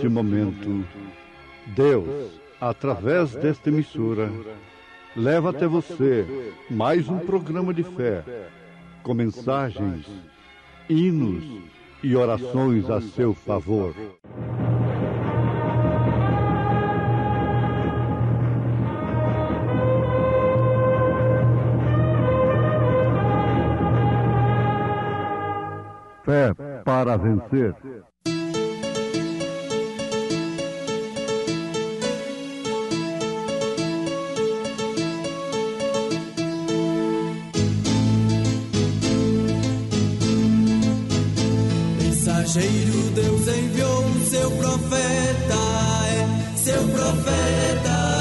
neste momento, Deus, através desta emissora, leva até você mais um programa de fé, com mensagens, hinos e orações a seu favor. Fé para vencer. Mensageiro, Deus enviou seu profeta, seu profeta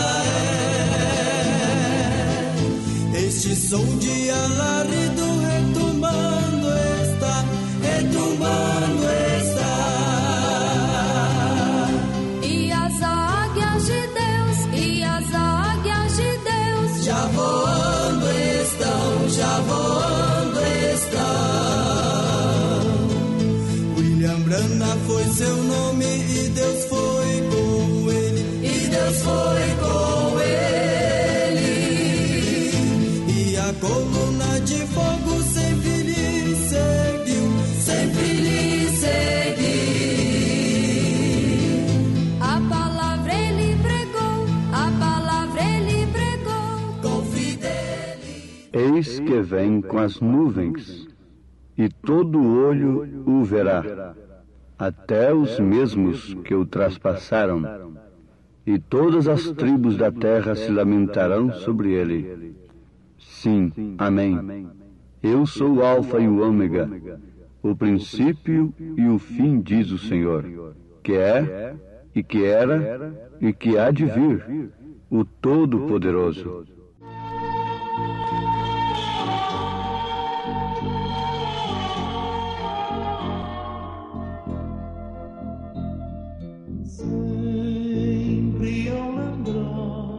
Este som de alarido retumbando está, retumbando está. E as águias de Deus, e as águias de Deus já voando estão, já voando estão. William Branham foi seu nome e Deus foi com ele, e Deus foi com ele. E a coluna de fogo sempre lhe seguiu, sempre lhe seguiu. A palavra ele pregou, a palavra ele pregou com fidelidade. Eis que vem com as nuvens, e todo olho o verá, até os mesmos que o traspassaram, e todas as tribos da terra se lamentarão sobre ele. Sim, amém. Eu sou o Alfa e o Ômega, o princípio e o fim, diz o Senhor, que é, e que era, e que há de vir, o Todo-Poderoso. Sempre ao lembrar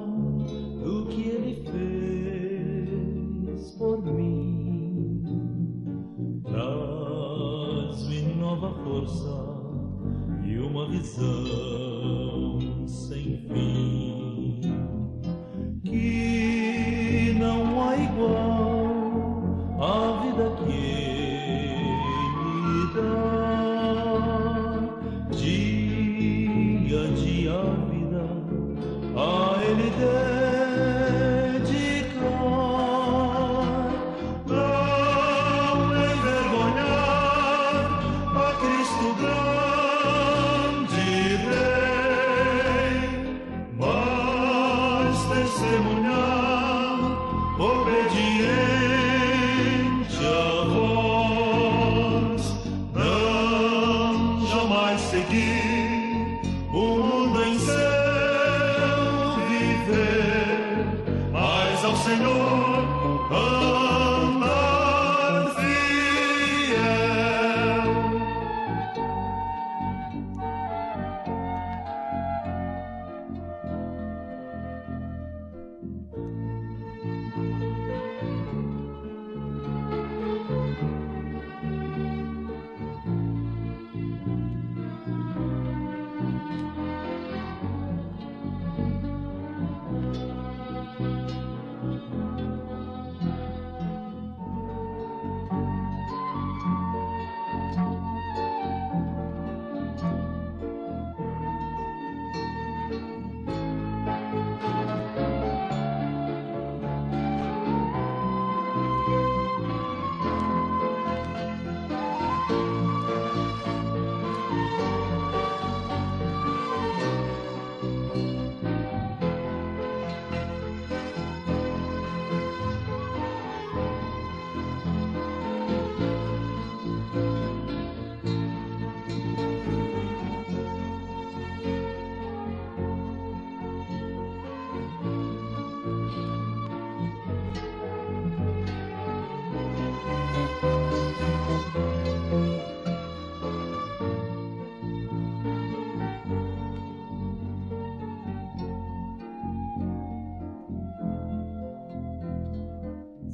do que ele fez por mim, traz-me nova força e uma visão sem fim, que não há igual à vida que ele dá. Dia a dia a vida a ele dedicar, não envergonhar a Cristo grande Rei, mas testemunhar obediente a voz, não jamais seguir o mundo em seu viver, mas ao Senhor andar fiel.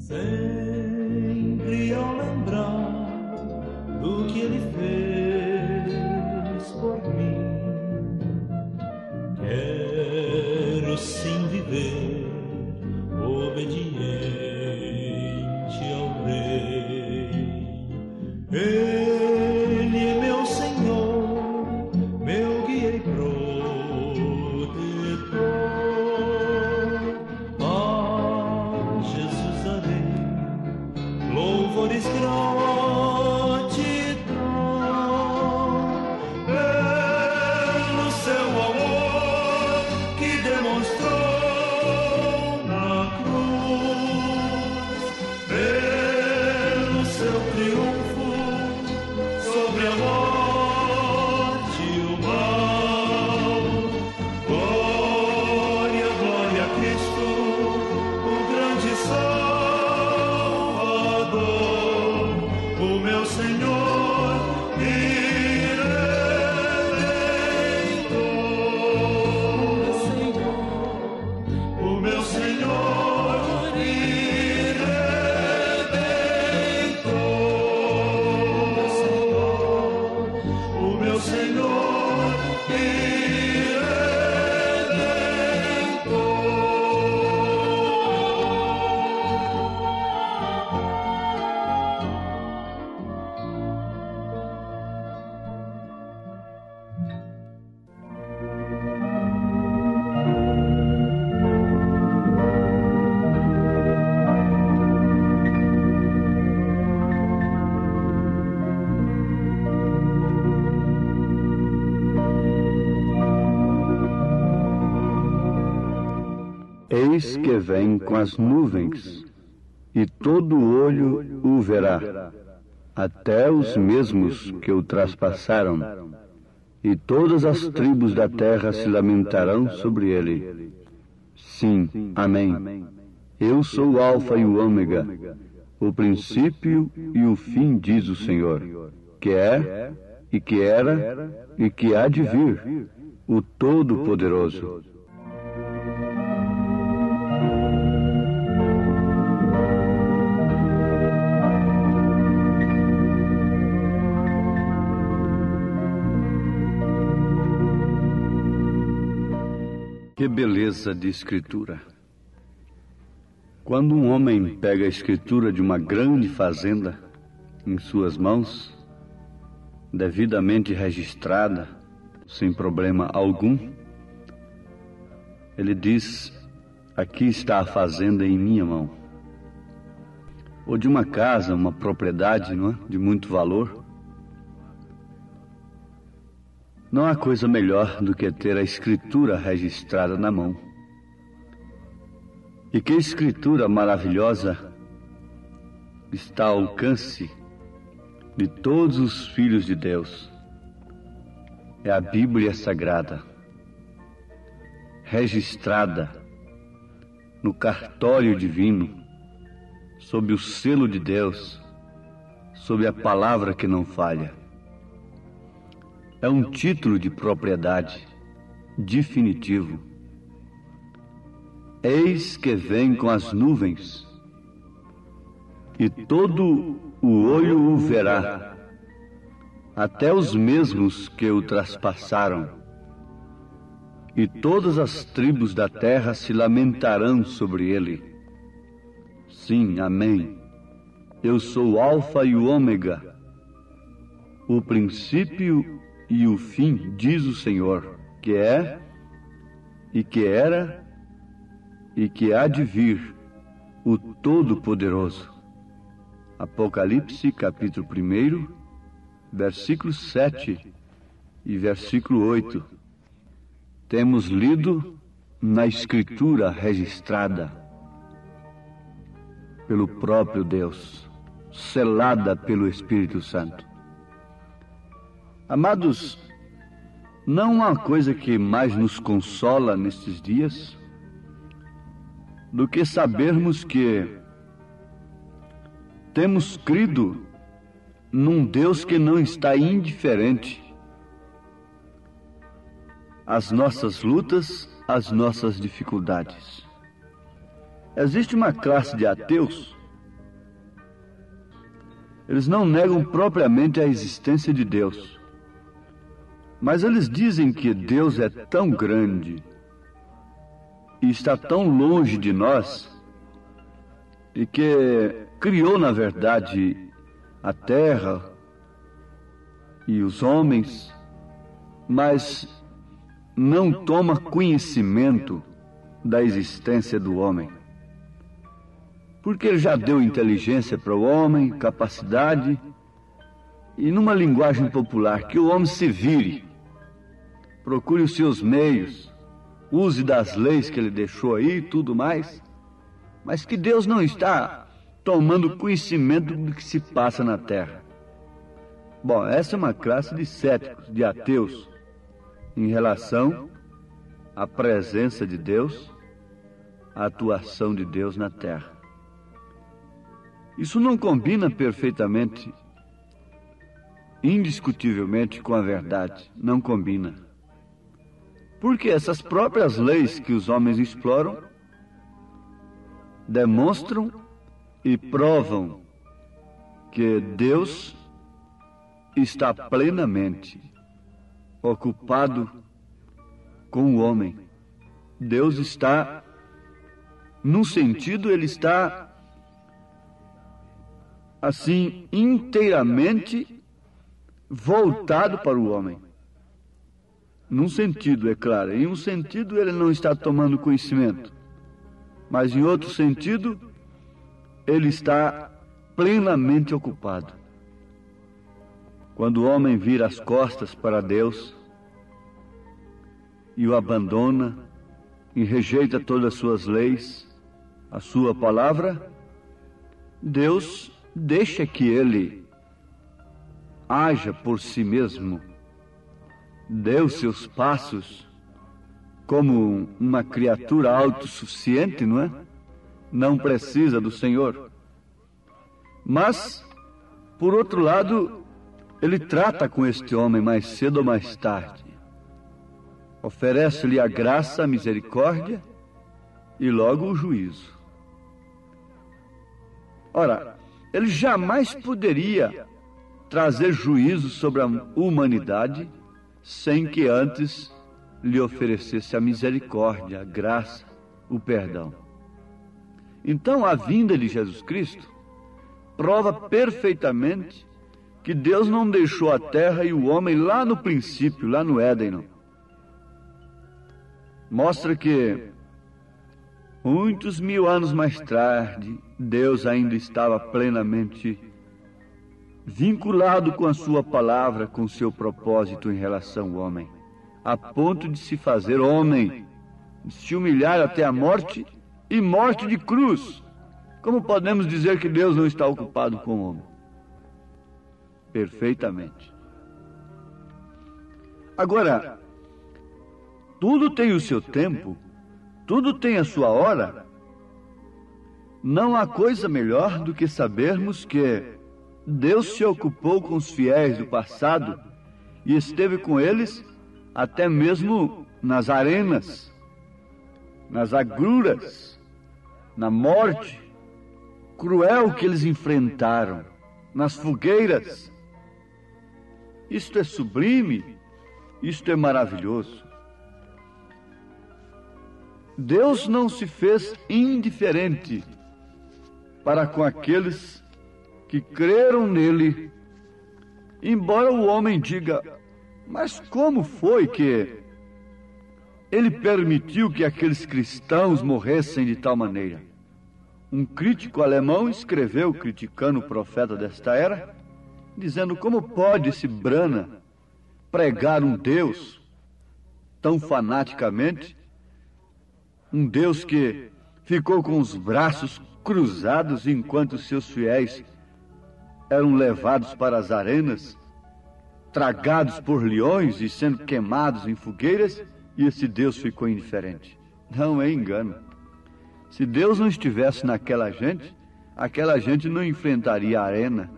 Sempre ao lembrar do que ele fez por mim, Eis que vem com as nuvens, e todo olho o verá, até os mesmos que o traspassaram, e todas as tribos da terra se lamentarão sobre ele. Sim, amém. Eu sou o Alfa e o Ômega, o princípio e o fim, diz o Senhor, que é, e que era, e que há de vir, o Todo-Poderoso. Que beleza de escritura! Quando um homem pega a escritura de uma grande fazenda em suas mãos, devidamente registrada, sem problema algum, ele diz: aqui está a fazenda em minha mão. Ou de uma casa, uma propriedade, não é? De muito valor. Não há coisa melhor do que ter a escritura registrada na mão. E que escritura maravilhosa está ao alcance de todos os filhos de Deus. É a Bíblia Sagrada, registrada no cartório divino, sob o selo de Deus, sob a palavra que não falha. É um título de propriedade definitivo. Eis que vem com as nuvens, e todo o olho o verá, até os mesmos que o traspassaram, e todas as tribos da terra se lamentarão sobre ele. Sim, amém. Eu sou o Alfa e o Ômega, o princípio e o fim, diz o Senhor, que é, e que era, e que há de vir, o Todo-Poderoso. Apocalipse, capítulo 1, versículo 7 e versículo 8. Temos lido na Escritura registrada pelo próprio Deus, selada pelo Espírito Santo. Amados, não há coisa que mais nos consola nestes dias do que sabermos que temos crido num Deus que não está indiferente às nossas lutas, às nossas dificuldades. Existe uma classe de ateus, eles não negam propriamente a existência de Deus, mas eles dizem que Deus é tão grande e está tão longe de nós, e que criou, na verdade, a terra e os homens, mas não toma conhecimento da existência do homem. Porque ele já deu inteligência para o homem, capacidade, e numa linguagem popular, que o homem se vire, procure os seus meios, use das leis que ele deixou aí e tudo mais, mas que Deus não está tomando conhecimento do que se passa na terra. Bom, essa é uma classe de céticos, de ateus, em relação à presença de Deus, à atuação de Deus na terra. Isso não combina perfeitamente, indiscutivelmente, com a verdade. Não combina. Porque essas próprias leis que os homens exploram demonstram e provam que Deus está plenamente ocupado com o homem. Deus está, num sentido, ele está assim, inteiramente voltado para o homem. Num sentido, é claro. Em um sentido, ele não está tomando conhecimento. Mas em outro sentido, ele está plenamente ocupado. Quando o homem vira as costas para Deus e o abandona e rejeita todas as suas leis, a sua palavra, Deus deixa que ele haja por si mesmo, dê os seus passos como uma criatura autossuficiente, não é? Não precisa do Senhor. Mas, por outro lado, ele trata com este homem mais cedo ou mais tarde. Oferece-lhe a graça, a misericórdia e logo o juízo. Ora, ele jamais poderia trazer juízo sobre a humanidade sem que antes lhe oferecesse a misericórdia, a graça, o perdão. Então, a vinda de Jesus Cristo prova perfeitamente que Deus não deixou a terra e o homem lá no princípio, lá no Éden, não. Mostra que muitos mil anos mais tarde, Deus ainda estava plenamente vinculado com a sua palavra, com o seu propósito em relação ao homem, a ponto de se fazer homem, de se humilhar até a morte e morte de cruz. Como podemos dizer que Deus não está ocupado com o homem? Perfeitamente. Agora, tudo tem o seu tempo, tudo tem a sua hora. Não há coisa melhor do que sabermos que Deus se ocupou com os fiéis do passado e esteve com eles até mesmo nas arenas, nas agruras, na morte cruel que eles enfrentaram, nas fogueiras. Isto é sublime, isto é maravilhoso. Deus não se fez indiferente para com aqueles que creram nele, embora o homem diga, mas como foi que ele permitiu que aqueles cristãos morressem de tal maneira? Um crítico alemão escreveu, criticando o profeta desta era, dizendo como pode esse Brana pregar um Deus tão fanaticamente, um Deus que ficou com os braços cruzados enquanto seus fiéis eram levados para as arenas, tragados por leões e sendo queimados em fogueiras, e esse Deus ficou indiferente. Não é engano. Se Deus não estivesse naquela gente, aquela gente não enfrentaria a arena,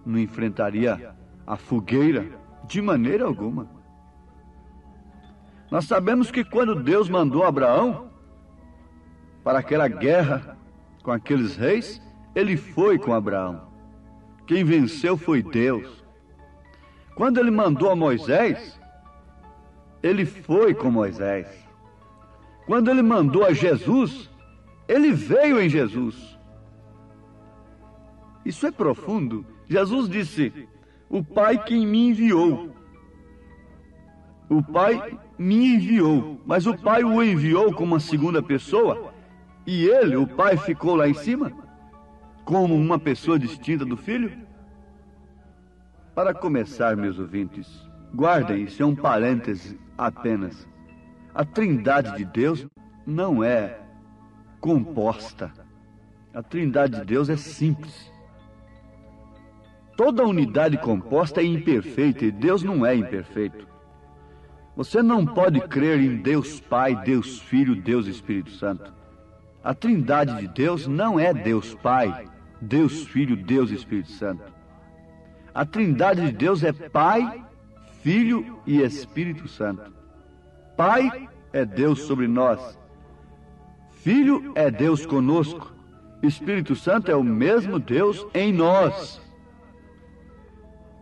não enfrentaria a fogueira, de maneira alguma. Nós sabemos que quando Deus mandou Abraão para aquela guerra com aqueles reis, ele foi com Abraão. Quem venceu foi Deus. Quando ele mandou a Moisés, ele foi com Moisés. Quando ele mandou a Jesus, ele veio em Jesus. Isso é profundo. Jesus disse, o Pai quem me enviou. O Pai me enviou, mas o Pai o enviou como uma segunda pessoa, e ele, o Pai, ficou lá em cima, como uma pessoa distinta do Filho? Para começar, meus ouvintes, guardem, isso é um parêntese apenas. A Trindade de Deus não é composta. A Trindade de Deus é simples. Toda unidade composta é imperfeita e Deus não é imperfeito. Você não pode crer em Deus Pai, Deus Filho, Deus Espírito Santo. A Trindade de Deus não é Deus Pai, Deus Filho, Deus Espírito Santo. A Trindade de Deus é Pai, Filho e Espírito Santo. Pai é Deus sobre nós. Filho é Deus conosco. Espírito Santo é o mesmo Deus em nós.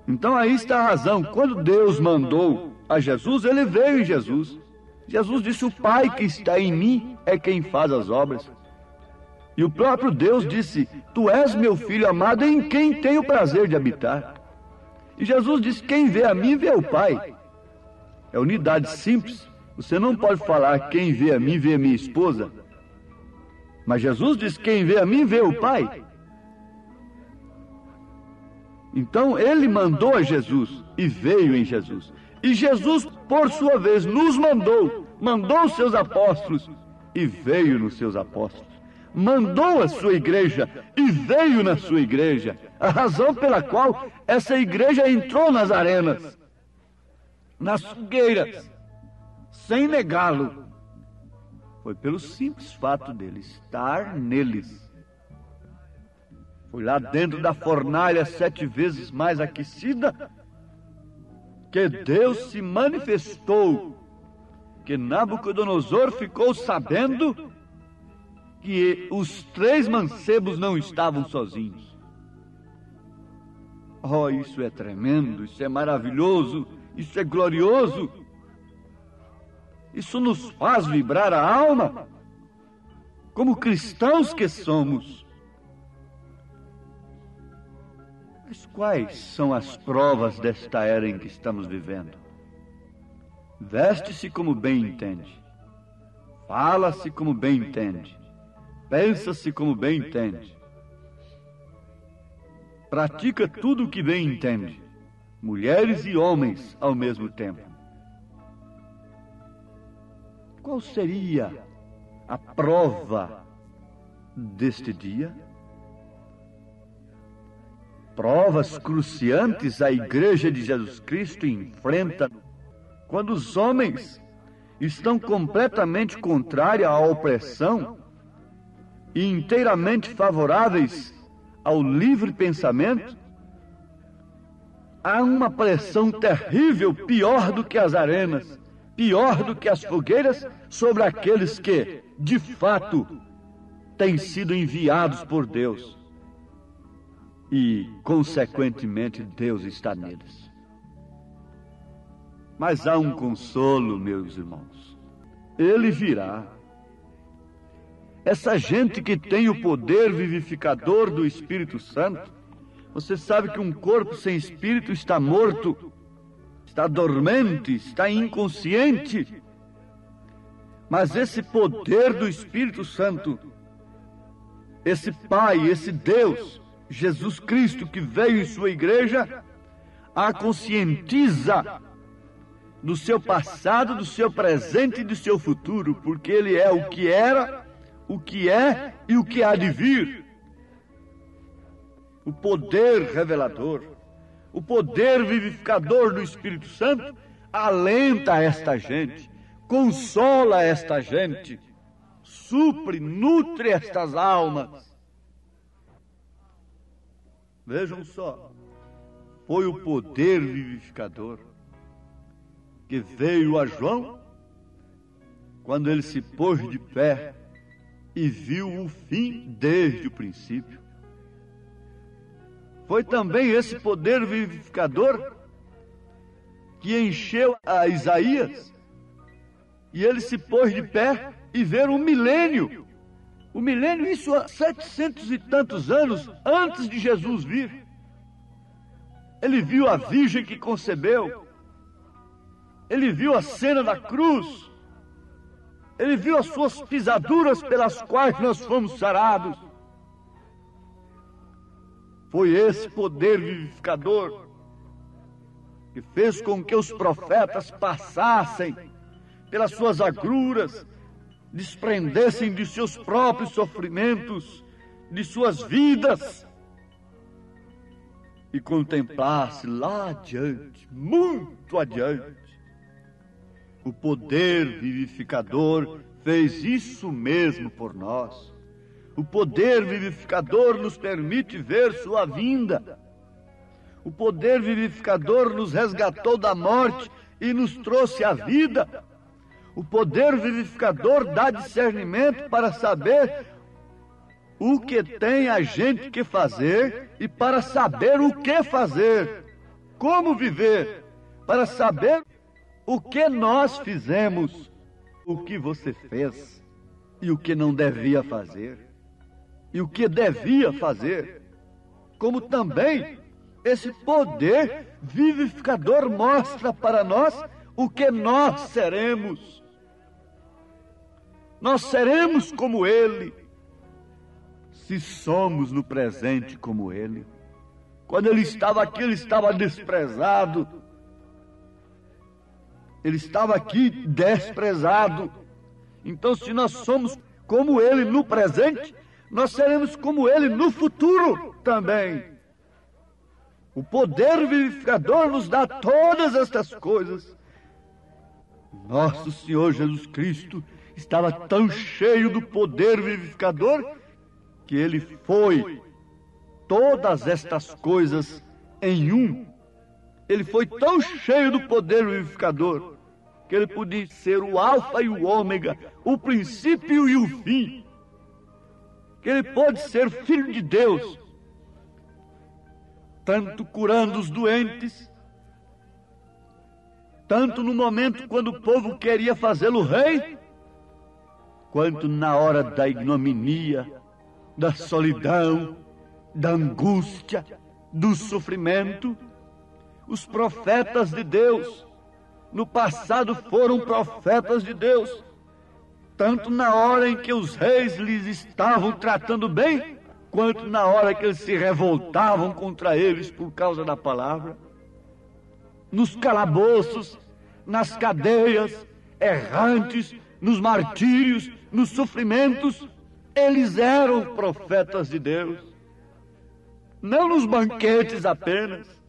Então aí está a razão. Quando Deus mandou a Jesus, ele veio em Jesus. Jesus disse, o Pai que está em mim é quem faz as obras. E o próprio Deus disse, tu és meu Filho amado em quem tenho prazer de habitar. E Jesus disse, quem vê a mim vê o Pai. É unidade simples. Você não pode falar, quem vê a mim vê a minha esposa. Mas Jesus disse, quem vê a mim vê o Pai. Então ele mandou a Jesus e veio em Jesus. E Jesus, por sua vez, nos mandou os seus apóstolos e veio nos seus apóstolos. Mandou a sua igreja e veio na sua igreja. A razão pela qual essa igreja entrou nas arenas, nas fogueiras, sem negá-lo, foi pelo simples fato dele estar neles. Foi lá dentro da fornalha 7 vezes mais aquecida que Deus se manifestou, que Nabucodonosor ficou sabendo que os 3 mancebos não estavam sozinhos. Oh, isso é tremendo, isso é maravilhoso, isso é glorioso. Isso nos faz vibrar a alma, como cristãos que somos. Mas quais são as provas desta era em que estamos vivendo? Veste-se como bem entende, fala-se como bem entende, pensa-se como bem entende, pratica tudo o que bem entende, mulheres e homens ao mesmo tempo. Qual seria a prova deste dia? Provas cruciantes a Igreja de Jesus Cristo enfrenta quando os homens estão completamente contrários à opressão e inteiramente favoráveis ao livre pensamento. Há uma pressão terrível, pior do que as arenas, pior do que as fogueiras, sobre aqueles que, de fato, têm sido enviados por Deus. E, consequentemente, Deus está neles. Mas há um consolo, meus irmãos. Ele virá. Essa gente que tem o poder vivificador do Espírito Santo, você sabe que um corpo sem espírito está morto, está dormente, está inconsciente. Mas esse poder do Espírito Santo, esse Pai, esse Deus, Jesus Cristo, que veio em sua igreja, a conscientiza do seu passado, do seu presente e do seu futuro, porque ele é o que era, o que é e o que há de vir. O poder revelador, o poder vivificador do Espírito Santo alenta esta gente, consola esta gente, supre, nutre estas almas. Vejam só, foi o poder vivificador que veio a João quando ele se pôs de pé e viu o fim desde o princípio. Foi também esse poder vivificador que encheu a Isaías e ele se pôs de pé e ver o milênio. O milênio, isso há 700 e tantos anos antes de Jesus vir. Ele viu a virgem que concebeu. Ele viu a cena da cruz. Ele viu as suas pisaduras pelas quais nós fomos sarados. Foi esse poder vivificador que fez com que os profetas passassem pelas suas agruras, desprendessem de seus próprios sofrimentos, de suas vidas, e contemplasse lá adiante, muito adiante. O poder vivificador fez isso mesmo por nós. O poder vivificador nos permite ver sua vinda. O poder vivificador nos resgatou da morte e nos trouxe a vida. O poder vivificador dá discernimento para saber o que tem a gente que fazer e para saber o que fazer, como viver, para saber o que nós fizemos, o que você fez e o que não devia fazer, e o que devia fazer, como também esse poder vivificador mostra para nós o que nós seremos. Nós seremos como Ele, se somos no presente como Ele. Quando Ele estava aqui, Ele estava desprezado. Ele estava aqui desprezado. Então, se nós somos como Ele no presente, nós seremos como Ele no futuro também. O poder vivificador nos dá todas estas coisas. Nosso Senhor Jesus Cristo estava tão cheio do poder vivificador que Ele foi todas estas coisas em um. Ele foi tão cheio do poder vivificador que Ele podia ser o alfa e o ômega, o princípio e o fim. Que Ele pode ser Filho de Deus, tanto curando os doentes, tanto no momento quando o povo queria fazê-lo rei, quanto na hora da ignominia, da solidão, da angústia, do sofrimento. Os profetas de Deus, no passado foram profetas de Deus, tanto na hora em que os reis lhes estavam tratando bem, quanto na hora que eles se revoltavam contra eles por causa da palavra. Nos calabouços, nas cadeias, errantes, nos martírios, nos sofrimentos, eles eram profetas de Deus. Não nos banquetes apenas.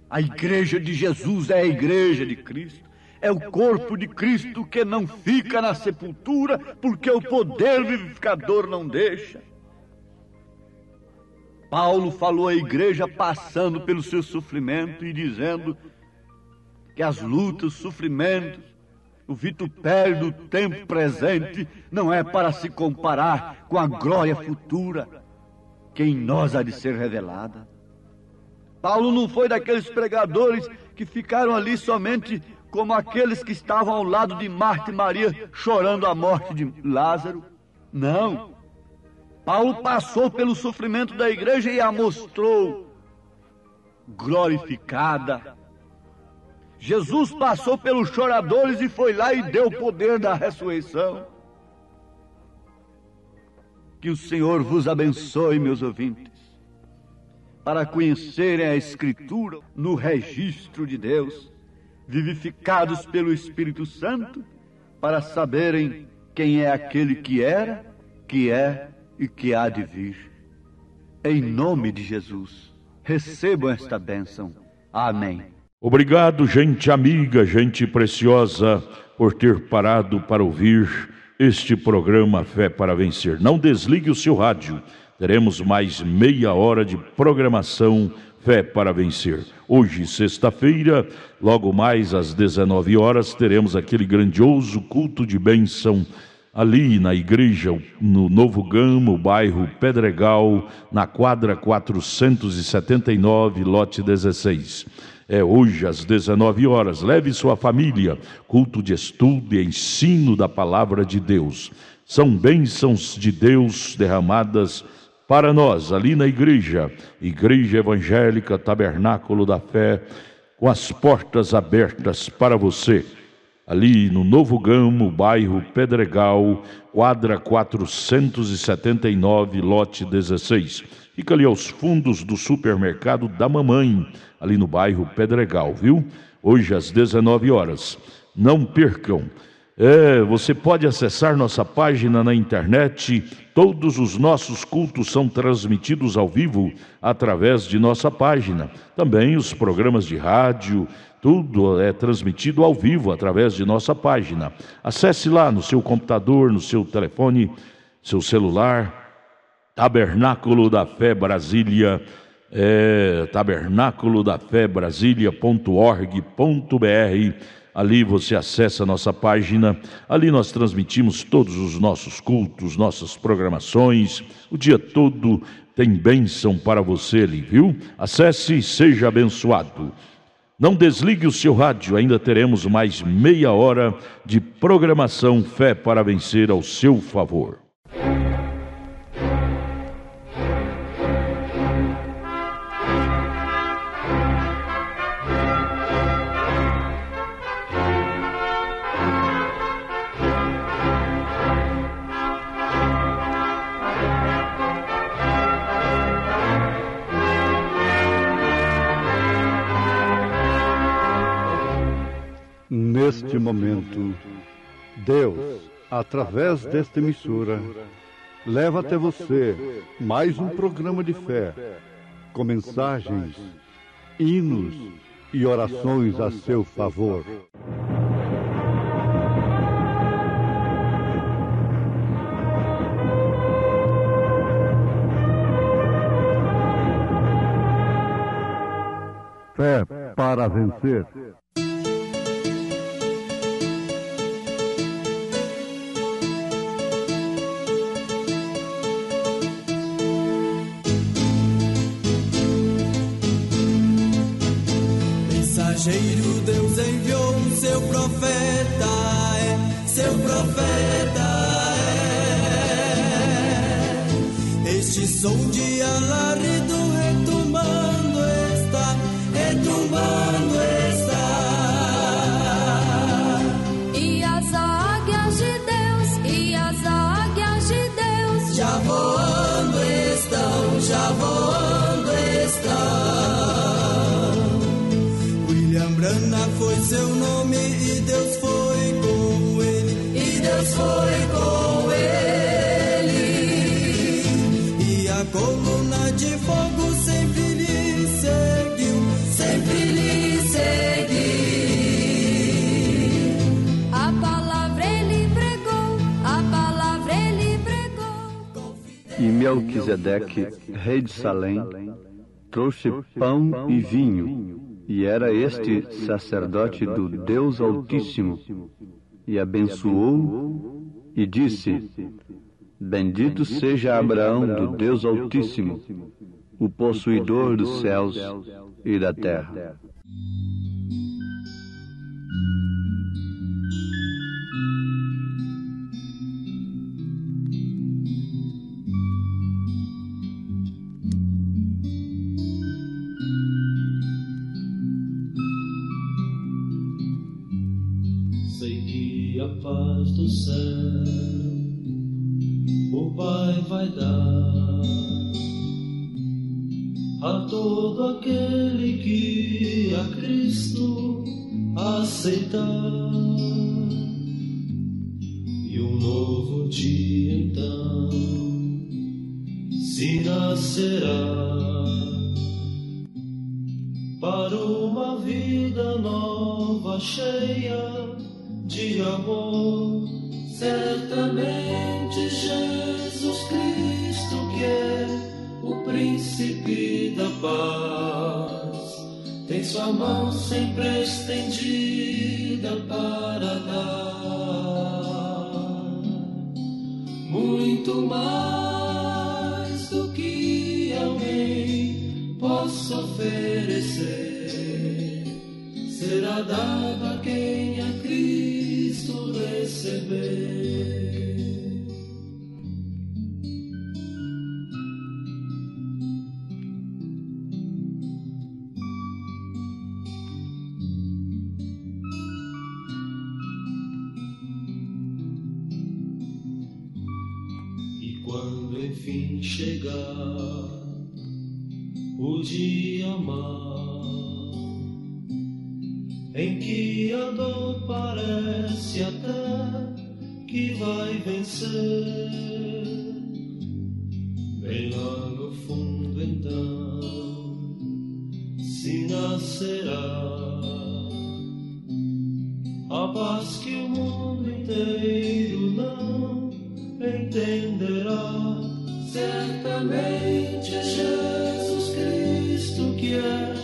A igreja de Jesus é a igreja de Cristo. É o corpo de Cristo que não fica na sepultura, porque o poder vivificador não deixa. Paulo falou à igreja passando pelo seu sofrimento e dizendo que as lutas, os sofrimentos, o vitupério do tempo presente não é para se comparar com a glória futura que em nós há de ser revelada. Paulo não foi daqueles pregadores que ficaram ali somente como aqueles que estavam ao lado de Marta e Maria chorando a morte de Lázaro. Não. Paulo passou pelo sofrimento da igreja e a mostrou glorificada. Jesus passou pelos choradores e foi lá e deu o poder da ressurreição. Que o Senhor vos abençoe, meus ouvintes, para conhecerem a Escritura no registro de Deus, vivificados pelo Espírito Santo, para saberem quem é aquele que era, que é e que há de vir. Em nome de Jesus, recebam esta bênção. Amém. Obrigado, gente amiga, gente preciosa, por ter parado para ouvir este programa Fé para Vencer. Não desligue o seu rádio. Teremos mais meia hora de programação Fé para Vencer. Hoje, sexta-feira, logo mais às 19 horas, teremos aquele grandioso culto de bênção ali na igreja, no Novo Gama, bairro Pedregal, na quadra 479, lote 16. É hoje às 19 horas. Leve sua família. Culto de estudo e ensino da palavra de Deus. São bênçãos de Deus derramadas para nós, ali na igreja, Igreja Evangélica Tabernáculo da Fé, com as portas abertas para você. Ali no Novo Gamo, bairro Pedregal, quadra 479, lote 16. Fica ali aos fundos do supermercado da Mamãe, ali no bairro Pedregal, viu? Hoje às 19 horas. Não percam. Você pode acessar nossa página na internet. Todos os nossos cultos são transmitidos ao vivo através de nossa página. Também os programas de rádio, tudo é transmitido ao vivo através de nossa página. Acesse lá no seu computador, no seu telefone, seu celular, Tabernáculo da Fé Brasília, tabernáculodafebrasilia.org.br. Ali você acessa a nossa página, ali nós transmitimos todos os nossos cultos, nossas programações, o dia todo tem bênção para você ali, viu? Acesse e seja abençoado. Não desligue o seu rádio, ainda teremos mais meia hora de programação Fé para Vencer ao seu favor. Neste neste momento, Deus, através desta emissora, leva até você mais um programa de fé, com mensagens, hinos e orações a seu favor. Fé para vencer. Mensageiro, Deus enviou o seu profeta, seu profeta Este som de alarido retumbando está, E as águias de Deus, e as águias de Deus, já voando estão. William Branham foi seu nome e Deus foi com ele, E a coluna de fogo sempre lhe seguiu, A palavra ele pregou. E Melquisedeque, rei de Salém, trouxe pão e vinho, e era este sacerdote do Deus Altíssimo, e abençoou e disse: Bendito seja Abraão do Deus Altíssimo, o possuidor dos céus e da terra. Sei que a paz do céu o Pai vai dar a todo aquele que a Cristo aceitar. E um novo dia então se nascerá para uma vida nova cheia de amor. Certamente Jesus Cristo, que é o príncipe da paz, tem sua mão sempre estendida para dar muito mais do que alguém possa oferecer. Será dado a quem a Cristo receber. E quando enfim chegar o dia mau, em que a dor parece até que vai vencer, bem lá no fundo então se nascerá a paz que o mundo inteiro não entenderá. Certamente é Jesus Cristo, que é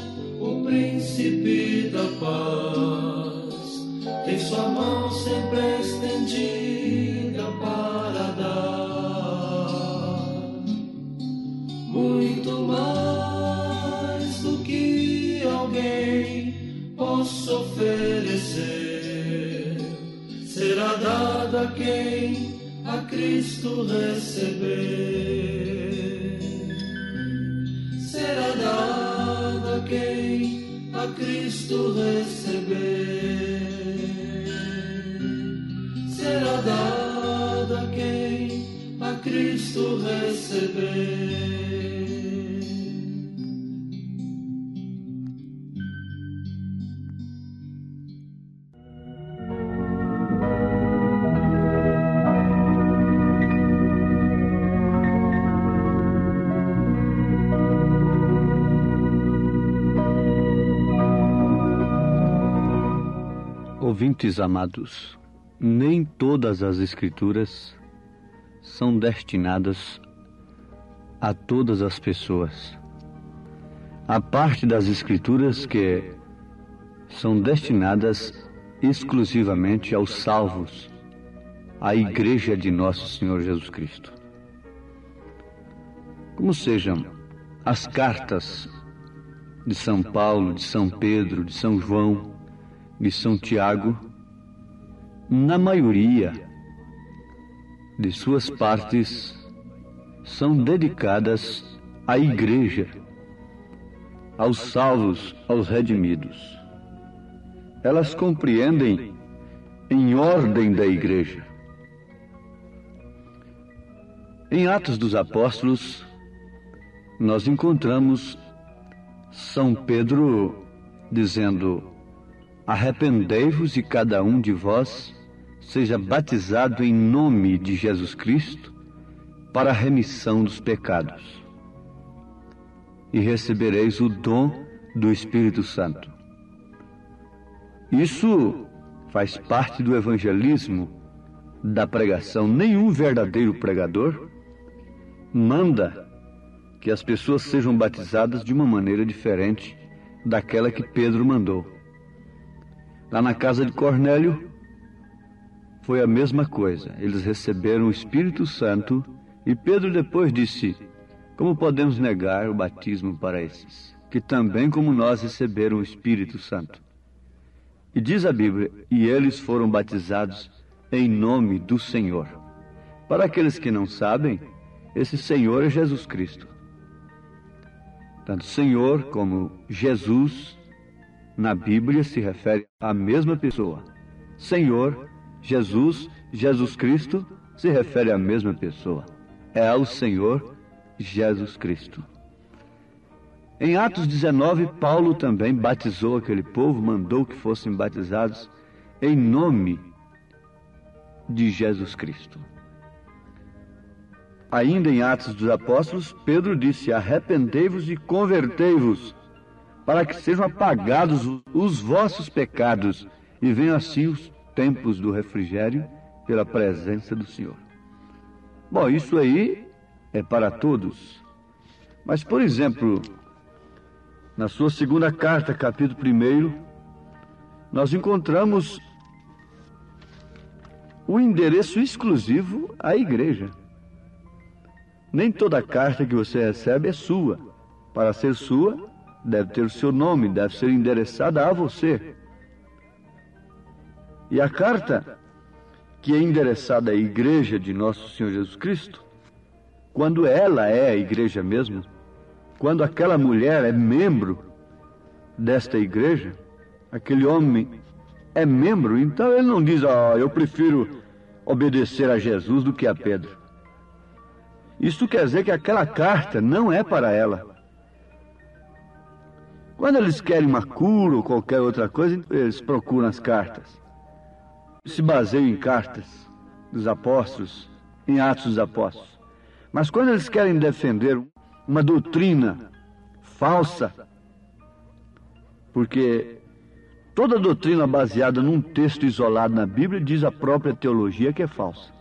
o príncipe da paz, tem sua mão sempre estendida para dar muito mais do que alguém possa oferecer. Será dado a quem a Cristo receber. Será dado a quem a Cristo receber. Será dado a quem a Cristo receber. Ouvintes amados, nem todas as Escrituras são destinadas a todas as pessoas. Há parte das Escrituras que são destinadas exclusivamente aos salvos, à Igreja de Nosso Senhor Jesus Cristo. Como sejam as cartas de São Paulo, de São Pedro, de São João, de São Tiago, na maioria de suas partes são dedicadas à Igreja, aos salvos, aos redimidos. Elas compreendem em ordem da Igreja. Em Atos dos Apóstolos, nós encontramos São Pedro dizendo: arrependei-vos e cada um de vós seja batizado em nome de Jesus Cristo para a remissão dos pecados, e recebereis o dom do Espírito Santo. Isso faz parte do evangelismo, da pregação. Nenhum verdadeiro pregador manda que as pessoas sejam batizadas de uma maneira diferente daquela que Pedro mandou. Lá na casa de Cornélio foi a mesma coisa. Eles receberam o Espírito Santo e Pedro depois disse: como podemos negar o batismo para esses, que também como nós receberam o Espírito Santo? E diz a Bíblia: e eles foram batizados em nome do Senhor. Para aqueles que não sabem, esse Senhor é Jesus Cristo. Tanto Senhor como Jesus, na Bíblia, se refere à mesma pessoa. Senhor, Jesus, Jesus Cristo, se refere à mesma pessoa. É ao Senhor Jesus Cristo. Em Atos 19, Paulo também batizou aquele povo, mandou que fossem batizados em nome de Jesus Cristo. Ainda em Atos dos Apóstolos, Pedro disse: arrependei-vos e convertei-vos, para que sejam apagados os vossos pecados, e venham assim os tempos do refrigério pela presença do Senhor. Bom, isso aí é para todos. Mas, por exemplo, na sua segunda carta, capítulo 1, nós encontramos o endereço exclusivo à igreja. Nem toda carta que você recebe é sua. Para ser sua, deve ter o seu nome, deve ser endereçada a você. E a carta que é endereçada à Igreja de Nosso Senhor Jesus Cristo, quando ela é a igreja mesmo, quando aquela mulher é membro desta igreja, aquele homem é membro, então ele não diz: eu prefiro obedecer a Jesus do que a Pedro. Isso quer dizer que aquela carta não é para ela. Quando eles querem uma cura ou qualquer outra coisa, eles procuram as cartas. Se baseiam em cartas dos apóstolos, em Atos dos Apóstolos. Mas quando eles querem defender uma doutrina falsa, porque toda doutrina baseada num texto isolado na Bíblia, diz a própria teologia que é falsa.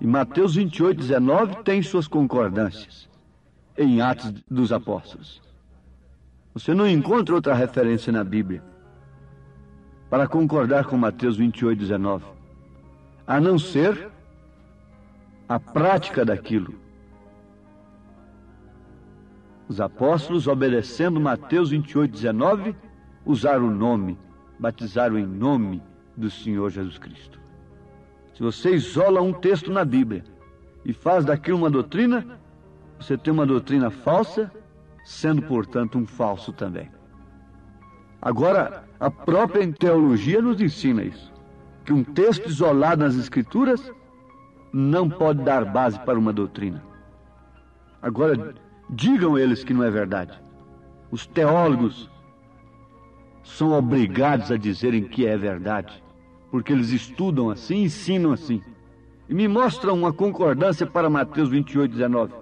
E Mateus 28, 19 tem suas concordâncias em Atos dos Apóstolos. Você não encontra outra referência na Bíblia para concordar com Mateus 28, 19, a não ser a prática daquilo. Os apóstolos, obedecendo Mateus 28, 19, usaram o nome, batizaram em nome do Senhor Jesus Cristo. Se você isola um texto na Bíblia e faz daquilo uma doutrina, você tem uma doutrina falsa, sendo, portanto, um falso também. Agora, a própria teologia nos ensina isso, que um texto isolado nas Escrituras não pode dar base para uma doutrina. Agora, digam eles que não é verdade. Os teólogos são obrigados a dizerem que é verdade, porque eles estudam assim, ensinam assim. E me mostram uma concordância para Mateus 28, 19.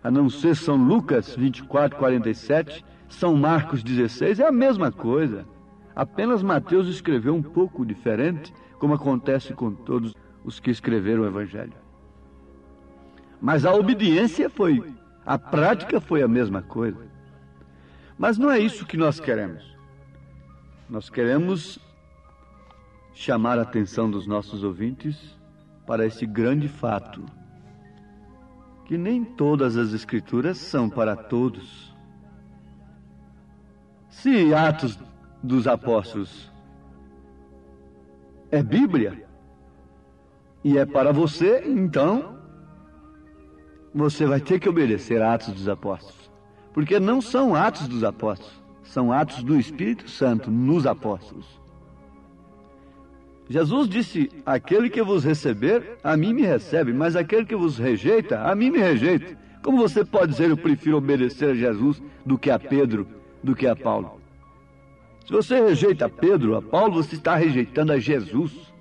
A não ser São Lucas 24, 47, São Marcos 16, é a mesma coisa. Apenas Mateus escreveu um pouco diferente, como acontece com todos os que escreveram o Evangelho. Mas a obediência a prática foi a mesma coisa. Mas não é isso que nós queremos. Nós queremos chamar a atenção dos nossos ouvintes para esse grande fato, que nem todas as Escrituras são para todos. Se Atos dos Apóstolos é Bíblia e é para você, então você vai ter que obedecer a Atos dos Apóstolos, porque não são Atos dos Apóstolos, são Atos do Espírito Santo nos Apóstolos. Jesus disse: aquele que vos receber, a mim me recebe, mas aquele que vos rejeita, a mim me rejeita. Como você pode dizer: eu prefiro obedecer a Jesus do que a Pedro, do que a Paulo? Se você rejeita Pedro, a Paulo, você está rejeitando a Jesus.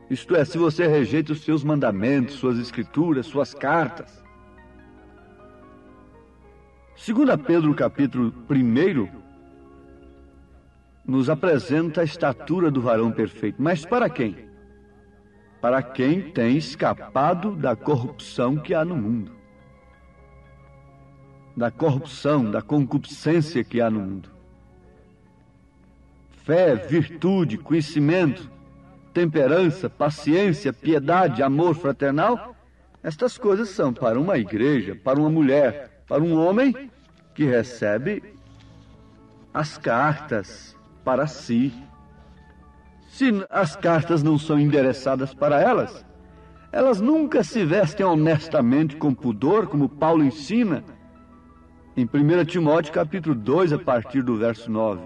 Isto é, se você rejeita os seus mandamentos, suas escrituras, suas cartas. 2 Pedro, capítulo 1, nos apresenta a estatura do varão perfeito. Mas para quem? Para quem tem escapado da corrupção que há no mundo. Da corrupção, da concupiscência que há no mundo. Fé, virtude, conhecimento, temperança, paciência, piedade, amor fraternal, estas coisas são para uma igreja, para uma mulher, para um homem que recebe as cartas para si. Se as cartas não são endereçadas para elas, elas nunca se vestem honestamente com pudor, como Paulo ensina em 1 Timóteo capítulo 2, a partir do verso 9.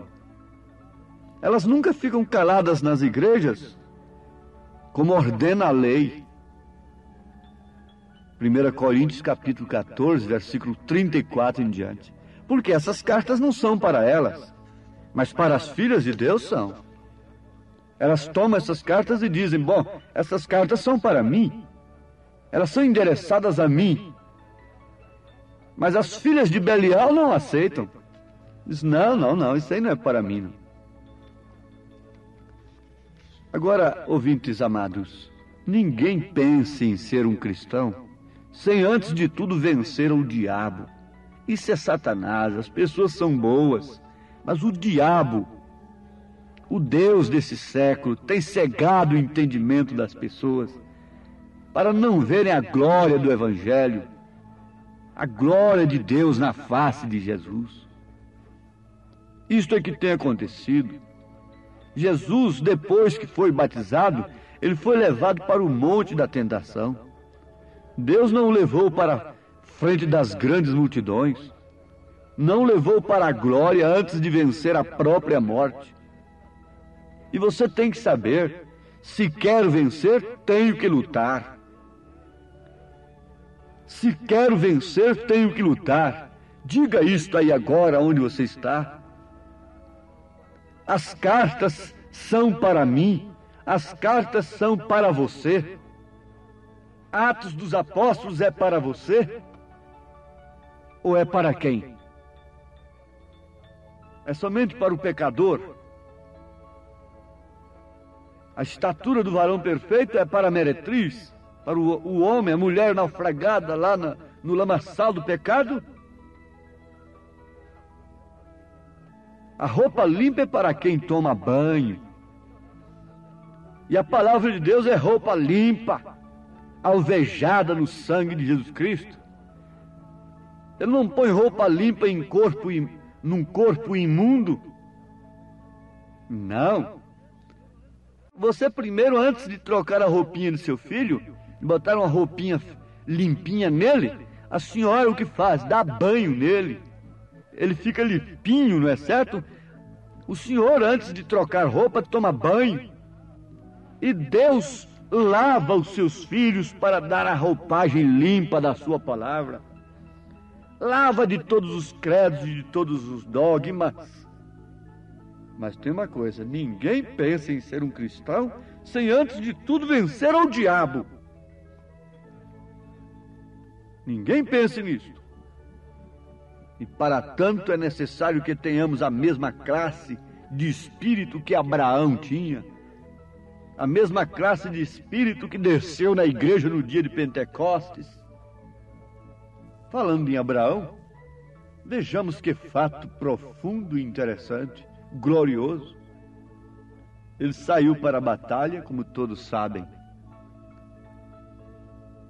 Elas nunca ficam caladas nas igrejas, como ordena a lei. 1 Coríntios capítulo 14, versículo 34 em diante. Porque essas cartas não são para elas, mas para as filhas de Deus são. Elas tomam essas cartas e dizem: bom, essas cartas são para mim. Elas são endereçadas a mim. Mas as filhas de Belial não aceitam. Diz: não, isso aí não é para mim, não. Agora, ouvintes amados, ninguém pense em ser um cristão sem antes de tudo vencer o diabo. Isso é Satanás. As pessoas são boas, mas o diabo, o Deus desse século, tem cegado o entendimento das pessoas para não verem a glória do Evangelho, a glória de Deus na face de Jesus. Isto é que tem acontecido. Jesus, depois que foi batizado, ele foi levado para o monte da tentação. Deus não o levou para a frente das grandes multidões, não o levou para a glória antes de vencer a própria morte. E você tem que saber: se quero vencer, tenho que lutar. Se quero vencer, tenho que lutar. Diga isto aí agora, onde você está. As cartas são para mim, as cartas são para você. Atos dos Apóstolos é para você? Ou é para quem? É somente para o pecador? A estatura do varão perfeito é para a meretriz, para o homem, a mulher naufragada lá no lamaçal do pecado? A roupa limpa é para quem toma banho. E a palavra de Deus é roupa limpa, alvejada no sangue de Jesus Cristo. Ele não põe roupa limpa num corpo imundo. Não. Você primeiro, antes de trocar a roupinha do seu filho, botar uma roupinha limpinha nele, a senhora o que faz? Dá banho nele. Ele fica limpinho, não é certo? O senhor, antes de trocar roupa, toma banho. E Deus lava os seus filhos para dar a roupagem limpa da sua palavra. Lava de todos os credos e de todos os dogmas. Mas tem uma coisa: ninguém pensa em ser um cristão sem antes de tudo vencer ao diabo. Ninguém pense nisso. E para tanto é necessário que tenhamos a mesma classe de espírito que Abraão tinha, a mesma classe de espírito que desceu na igreja no dia de Pentecostes. Falando em Abraão, vejamos que fato profundo e interessante, glorioso. Ele saiu para a batalha, como todos sabem.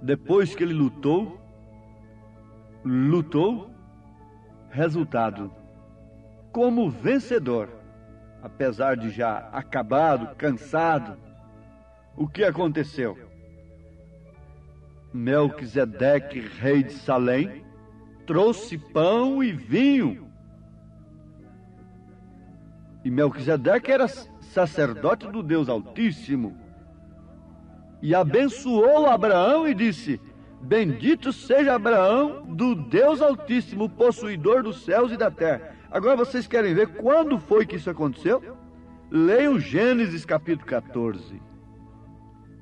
Depois que ele lutou, resultado, como vencedor, apesar de já acabado, cansado, o que aconteceu? Melquisedeque, rei de Salém, trouxe pão e vinho. E Melquisedeque era sacerdote do Deus Altíssimo. E abençoou Abraão e disse: bendito seja Abraão do Deus Altíssimo, possuidor dos céus e da terra. Agora vocês querem ver quando foi que isso aconteceu? Leiam Gênesis capítulo 14.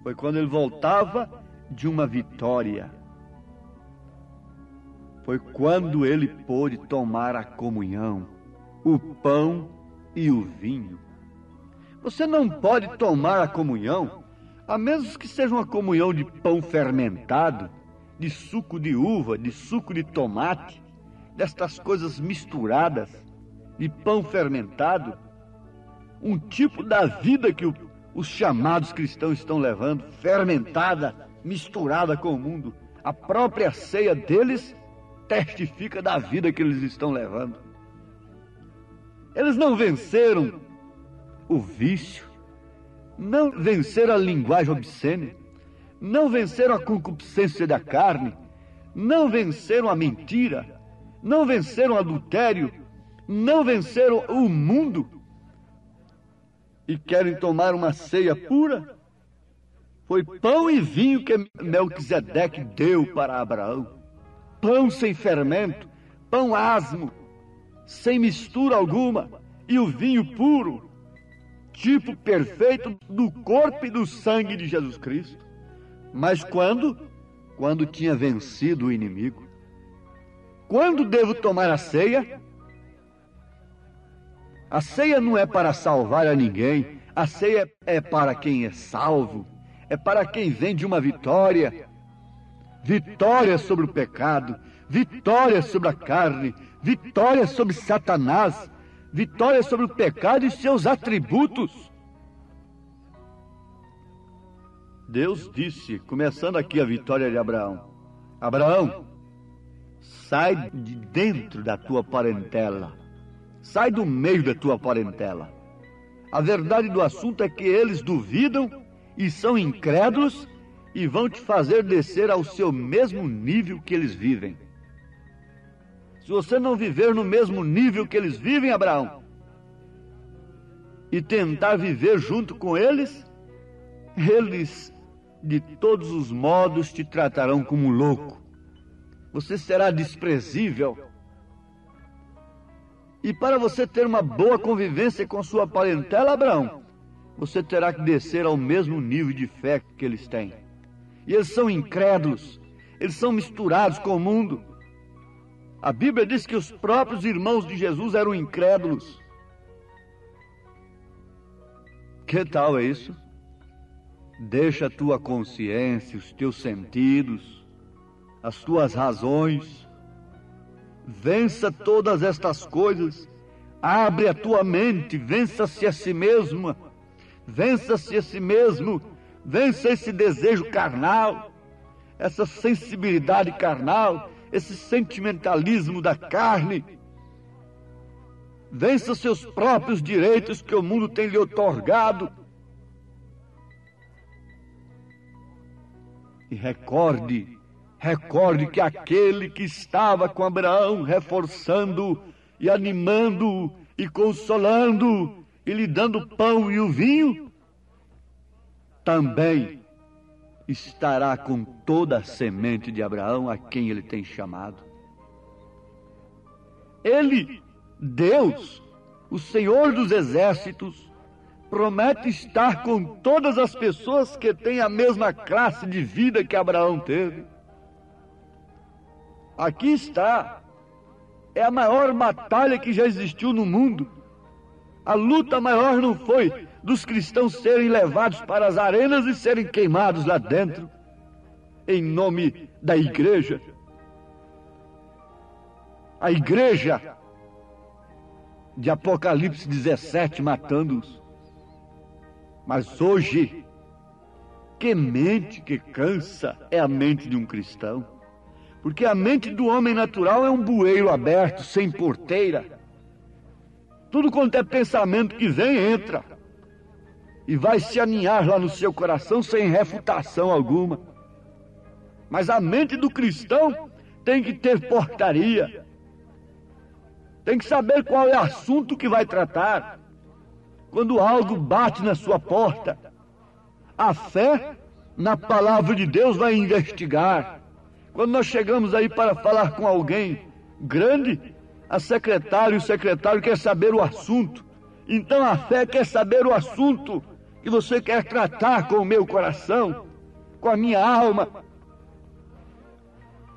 Foi quando ele voltava de uma vitória. Foi quando ele pôde tomar a comunhão, o pão e o vinho. Você não pode tomar a comunhão, a menos que seja uma comunhão de pão fermentado, de suco de uva, de suco de tomate, destas coisas misturadas, de pão fermentado, um tipo da vida que os chamados cristãos estão levando, fermentada, misturada com o mundo. A própria ceia deles testifica da vida que eles estão levando. Eles não venceram o vício, não venceram a linguagem obscena, não venceram a concupiscência da carne, não venceram a mentira, não venceram o adultério, não venceram o mundo e querem tomar uma ceia pura. Foi pão e vinho que Melquisedeque deu para Abraão. Pão sem fermento, pão asmo, sem mistura alguma, e o vinho puro, tipo perfeito do corpo e do sangue de Jesus Cristo. Mas quando tinha vencido o inimigo. Quando devo tomar a ceia? A ceia não é para salvar a ninguém, a ceia é para quem é salvo, é para quem vem de uma vitória. Vitória sobre o pecado, vitória sobre a carne, vitória sobre Satanás, vitória sobre o pecado e seus atributos. Deus disse, começando aqui a vitória de Abraão: Abraão, sai de dentro da tua parentela, sai do meio da tua parentela. A verdade do assunto é que eles duvidam e são incrédulos e vão te fazer descer ao seu mesmo nível que eles vivem. Se você não viver no mesmo nível que eles vivem, Abraão, e tentar viver junto com eles de todos os modos te tratarão como um louco. Você será desprezível. E para você ter uma boa convivência com sua parentela, Abraão, você terá que descer ao mesmo nível de fé que eles têm. E eles são incrédulos, eles são misturados com o mundo. A Bíblia diz que os próprios irmãos de Jesus eram incrédulos. Que tal é isso? Deixa a tua consciência, os teus sentidos, as tuas razões. Vença todas estas coisas. Abre a tua mente, vença-se a si mesma. Vença-se a si mesmo. Vença esse desejo carnal, essa sensibilidade carnal, esse sentimentalismo da carne. Vença seus próprios direitos que o mundo tem lhe otorgado. E recorde que aquele que estava com Abraão, reforçando e animando e consolando e lhe dando o pão e o vinho, também estará com toda a semente de Abraão, a quem ele tem chamado. Ele, Deus, o Senhor dos exércitos, promete estar com todas as pessoas que têm a mesma classe de vida que Abraão teve. Aqui está é a maior batalha que já existiu no mundo. A luta maior não foi dos cristãos serem levados para as arenas e serem queimados lá dentro, em nome da igreja. A igreja de Apocalipse 17 matando-os. Mas hoje, que mente que cansa é a mente de um cristão. Porque a mente do homem natural é um bueiro aberto, sem porteira. Tudo quanto é pensamento que vem, entra. E vai se aninhar lá no seu coração sem refutação alguma. Mas a mente do cristão tem que ter portaria. Tem que saber qual é o assunto que vai tratar. Quando algo bate na sua porta, a fé na palavra de Deus vai investigar. Quando nós chegamos aí para falar com alguém grande, a secretária e o secretário quer saber o assunto. Então a fé quer saber o assunto que você quer tratar com o meu coração, com a minha alma.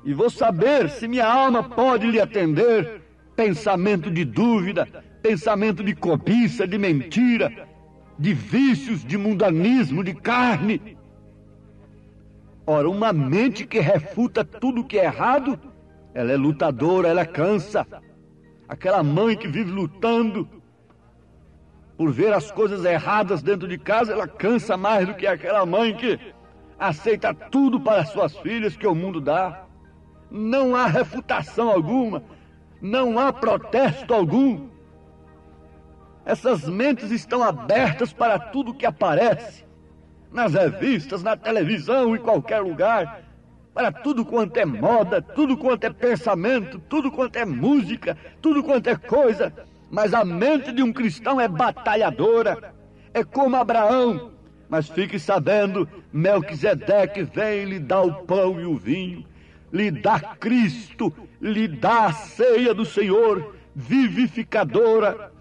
E vou saber se minha alma pode lhe atender. Pensamento de dúvida, pensamento de cobiça, de mentira, de vícios, de mundanismo, de carne. Ora, uma mente que refuta tudo que é errado, ela é lutadora, ela cansa. Aquela mãe que vive lutando por ver as coisas erradas dentro de casa, ela cansa mais do que aquela mãe que aceita tudo para suas filhas que o mundo dá. Não há refutação alguma, não há protesto algum. Essas mentes estão abertas para tudo que aparece nas revistas, na televisão, em qualquer lugar, para tudo quanto é moda, tudo quanto é pensamento, tudo quanto é música, tudo quanto é coisa. Mas a mente de um cristão é batalhadora, é como Abraão. Mas fique sabendo, Melquisedeque vem e lhe dá o pão e o vinho, lhe dá Cristo, lhe dá a ceia do Senhor, vivificadora.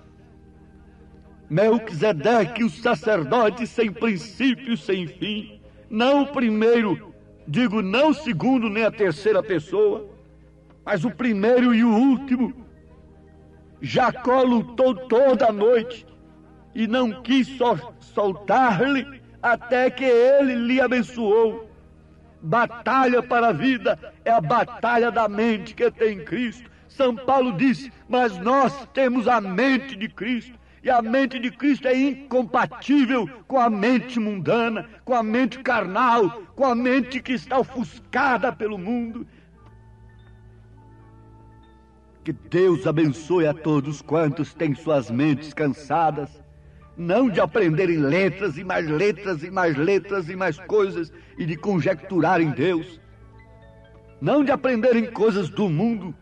Melquisedeque, o sacerdote sem princípio, sem fim, não o primeiro, digo não o segundo nem a terceira pessoa, mas o primeiro e o último. Jacó lutou toda a noite e não quis soltar-lhe até que ele lhe abençoou. Batalha para a vida é a batalha da mente que tem Cristo. São Paulo disse, mas nós temos a mente de Cristo. E a mente de Cristo é incompatível com a mente mundana, com a mente carnal, com a mente que está ofuscada pelo mundo. Que Deus abençoe a todos quantos têm suas mentes cansadas, não de aprenderem letras e mais letras e mais letras e mais coisas e de conjecturar em Deus, não de aprenderem coisas do mundo,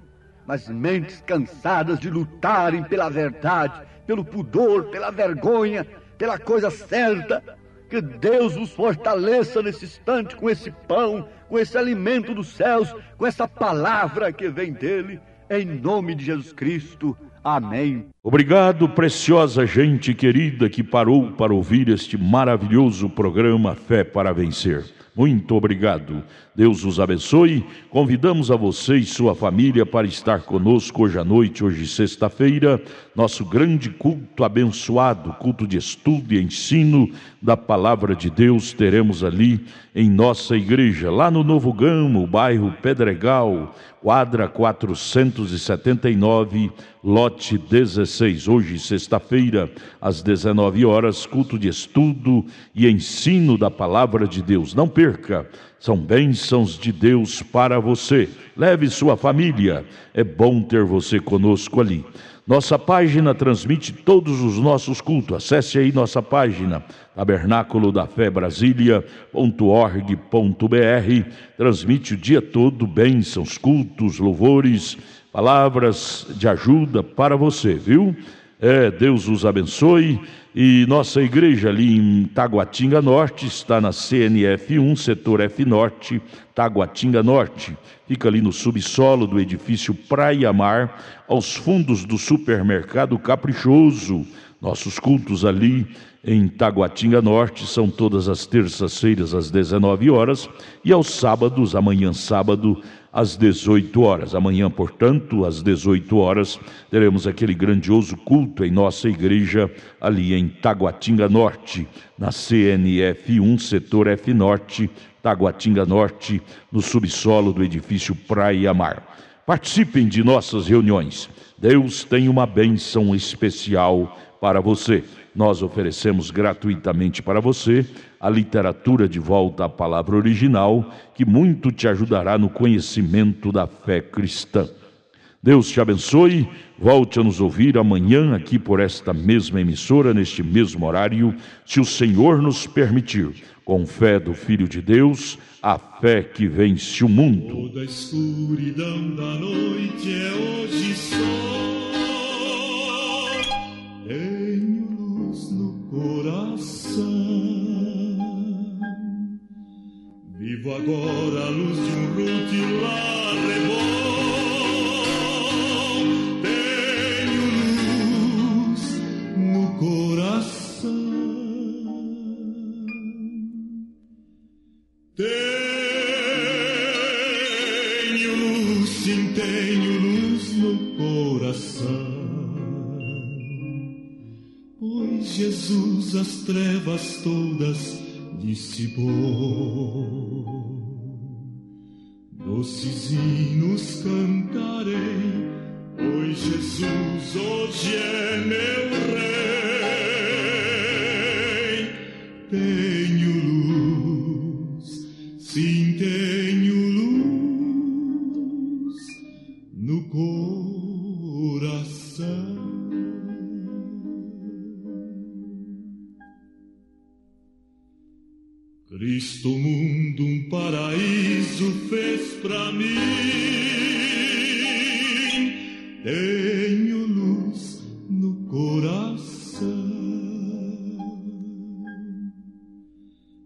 mas mentes cansadas de lutarem pela verdade, pelo pudor, pela vergonha, pela coisa certa. Que Deus os fortaleça nesse instante com esse pão, com esse alimento dos céus, com essa palavra que vem dele, em nome de Jesus Cristo. Amém. Obrigado, preciosa gente querida que parou para ouvir este maravilhoso programa Fé para Vencer. Muito obrigado. Deus os abençoe. Convidamos a você e sua família para estar conosco hoje à noite, hoje sexta-feira, nosso grande culto abençoado, culto de estudo e ensino da Palavra de Deus. Teremos ali em nossa igreja, lá no Novo Gamo, bairro Pedregal, quadra 479, lote 16. Hoje, sexta-feira, às 19 horas, culto de estudo e ensino da Palavra de Deus. Não perca, são bênçãos de Deus para você. Leve sua família, é bom ter você conosco ali. Nossa página transmite todos os nossos cultos. Acesse aí nossa página, tabernáculo da fé Brasília.org.br. Transmite o dia todo bênçãos, cultos, louvores, palavras de ajuda para você, viu? Deus os abençoe. E nossa igreja ali em Taguatinga Norte está na CNF 1, setor F Norte, Taguatinga Norte. Fica ali no subsolo do edifício Praia Mar, aos fundos do supermercado Caprichoso, Nossos cultos ali em Taguatinga Norte são todas as terças-feiras às 19 horas e aos sábados, amanhã sábado, às 18 horas. Amanhã, portanto, às 18 horas, teremos aquele grandioso culto em nossa igreja ali em Taguatinga Norte, na CNF 1, setor F Norte, Taguatinga Norte, no subsolo do edifício Praia Mar. Participem de nossas reuniões. Deus tem uma bênção especial para você. Nós oferecemos gratuitamente para você a literatura De Volta à Palavra Original, que muito te ajudará no conhecimento da fé cristã. Deus te abençoe. Volte a nos ouvir amanhã aqui por esta mesma emissora, neste mesmo horário, se o Senhor nos permitir. Com fé do Filho de Deus, a fé que vence o mundo. Toda a escuridão da noite é hoje só. Tenho luz no coração. Vivo agora a luz de um rutilar rebol. Tenho luz no coração. Tenho luz, sim, tenho luz no coração. Pois Jesus as trevas todas dissipou. Doces hinos cantarei, pois Jesus hoje é meu rei. Tenho luz, sim, tenho luz no coração. Cristo mundo um paraíso fez pra mim. Tenho luz no coração.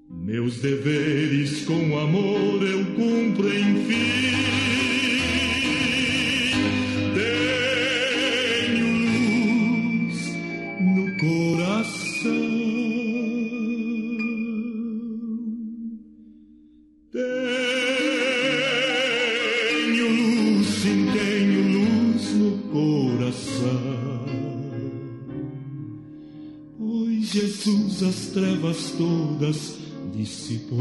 Meus deveres com amor eu cumpro enfim. Tenho luz no coração. Tenho luz, sim, tenho luz no coração. Pois Jesus as trevas todas dissipou.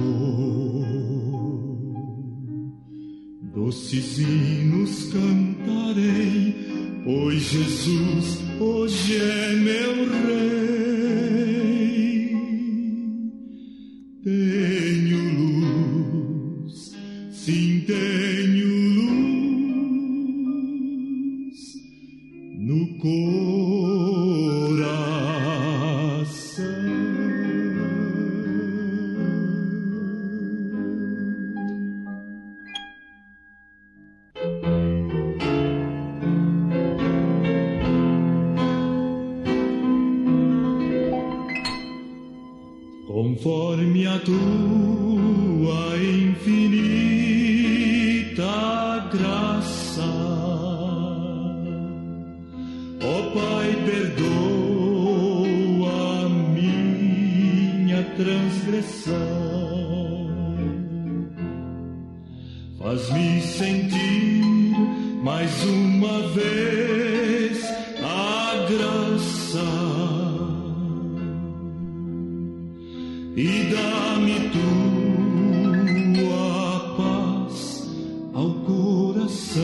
Doces hinos cantarei, pois Jesus hoje é meu rei. Tenho luz, sim, tenho luz no coração. Conforme a tua infinita graça, ó Pai, perdoa a minha transgressão. Faz-me sentir mais uma vez a graça e dá-me tua paz ao coração.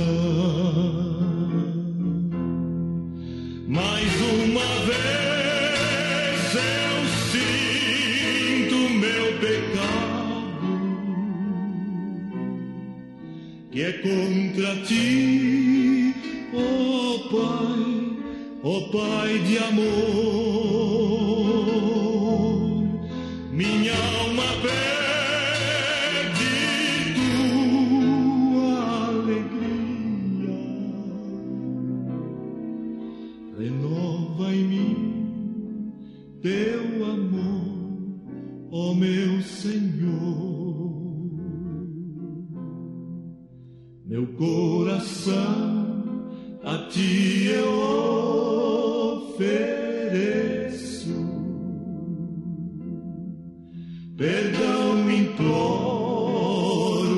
Mais uma vez eu sinto meu pecado, que é contra ti, ó Pai de amor. Minha alma pede tua alegria. Renova em mim teu amor, ó meu Senhor. Meu coração a ti eu ofereço. perdão me imploro,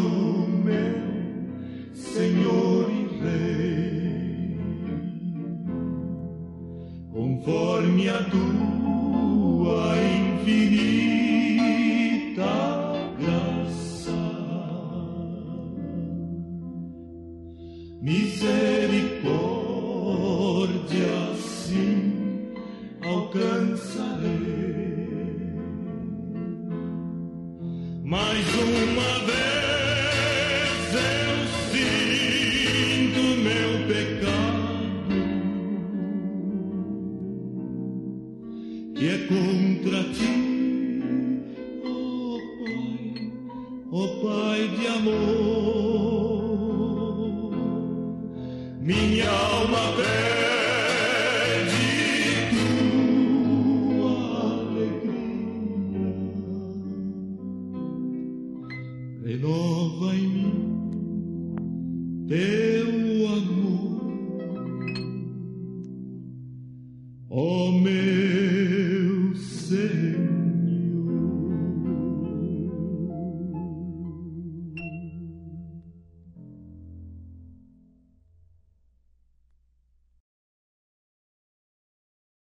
meu Senhor e Rei, conforme a tua infinita graça, misericórdia sim alcançarei. Mais uma vez eu sinto meu pecado, que é contra ti, ó Pai de amor. Minha alma pede tua alegria, renova em mim teu